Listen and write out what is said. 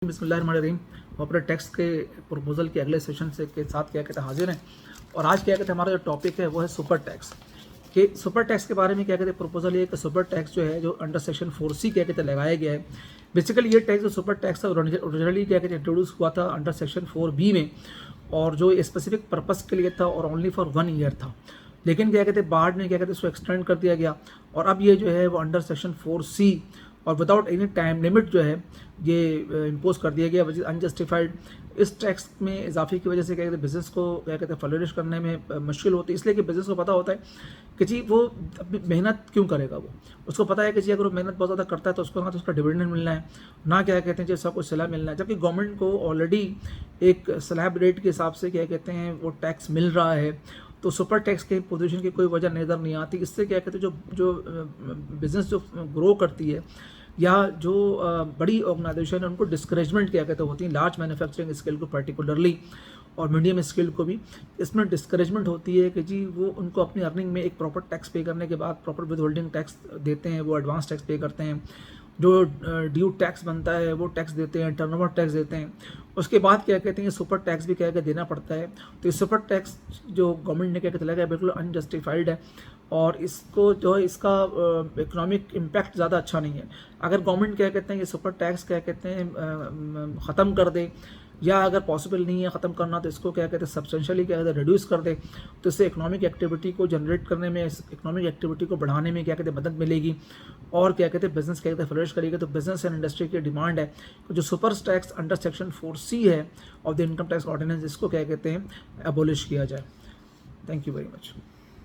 बिस्मिल्लाहिर्रहमानिर्रहीम। Corporate tax के proposal के अगले सेशन से के साथ क्या कहते हैं हाजिर हैं। और आज क्या कहते हैं हमारा जो टॉपिक है वो है सुपर टैक्स। कि सुपर टैक्स के बारे में क्या कहते हैं प्रपोजल ये कि सुपर टैक्स जो है जो अंडर सेक्शन 4C क्या कहते हैं लगाया गया है। बेसिकली ये टैक्स जो सुपर टैक्स था ओरिजिनली क्या कहते हैं इंट्रोड्यूस हुआ था अंडर सेक्शन 4B में, और जो स्पेसिफिक पर्पस के लिए था और ओनली फॉर 1 ईयर था। लेकिन क्या कहते हैं बाद में क्या कहते हैं इसको एक्सटेंड कर दिया गया और अब ये जो है वो अंडर सेक्शन 4C और विदाउट एनी टाइम लिमिट जो है ये इम्पोज कर दिया गया, विच इज़ अनजस्टिफाइड। इस टैक्स में इजाफे की वजह से क्या कहते हैं बिज़नेस को क्या कहते हैं फ्लरिश करने में मुश्किल होती है, इसलिए कि बिज़नेस को पता होता है कि जी वो मेहनत क्यों करेगा। वो उसको पता है कि जी अगर वो मेहनत बहुत ज़्यादा करता है तो उसको ना तो उसका डिविडेंड मिलना है, ना क्या कहते हैं जी सबको सलाह मिलना है, जबकि गवर्नमेंट को ऑलरेडी एक स्लैब रेट के हिसाब से क्या कहते हैं वो टैक्स मिल रहा है। तो सुपर टैक्स के पोजीशन की कोई वजह नज़र नहीं आती। इससे क्या कहते हैं जो बिज़नेस जो ग्रो करती है या जो बड़ी ऑर्गेनाइजेशन है उनको डिस्करेजमेंट क्या कहते होती है, लार्ज मैन्युफैक्चरिंग स्केल को पर्टिकुलरली और मीडियम स्केल को भी इसमें डिस्करेजमेंट होती है कि जी वो उनको अपनी अर्निंग में एक प्रॉपर टैक्स पे करने के बाद प्रॉपर विद होल्डिंग टैक्स देते हैं, वो एडवांस टैक्स पे करते हैं, जो ड्यू टैक्स बनता है वो टैक्स देते हैं, टर्नओवर टैक्स देते हैं। उसके बाद क्या कहते हैं ये सुपर टैक्स भी क्या कहते देना पड़ता है। तो ये सुपर टैक्स जो गवर्नमेंट ने क्या कहते लगा है बिल्कुल अनजस्टिफाइड है और इसको जो है इसका इकोनॉमिक इम्पैक्ट ज़्यादा अच्छा नहीं है। अगर गवर्नमेंट क्या कहते हैं ये सुपर टैक्स क्या कहते हैं ख़त्म कर दे, या अगर पॉसिबल नहीं है ख़त्म करना तो इसको क्या कहते हैं सब्सटेंशियली क्या कहते हैं रिड्यूस कर दे, तो इससे इकोनॉमिक एक्टिविटी को जनरेट करने में, इकोनॉमिक एक्टिविटी को बढ़ाने में क्या कहते हैं मदद मिलेगी और क्या कहते हैं बिजनेस क्या कहते हैं फ्लरिश करेगा। तो बिजनेस एंड इंडस्ट्री की डिमांड है जो super tax under section 4C है of the income tax ordinance, इसको क्या कहते हैं एबोलिश किया जाए। Thank you very much.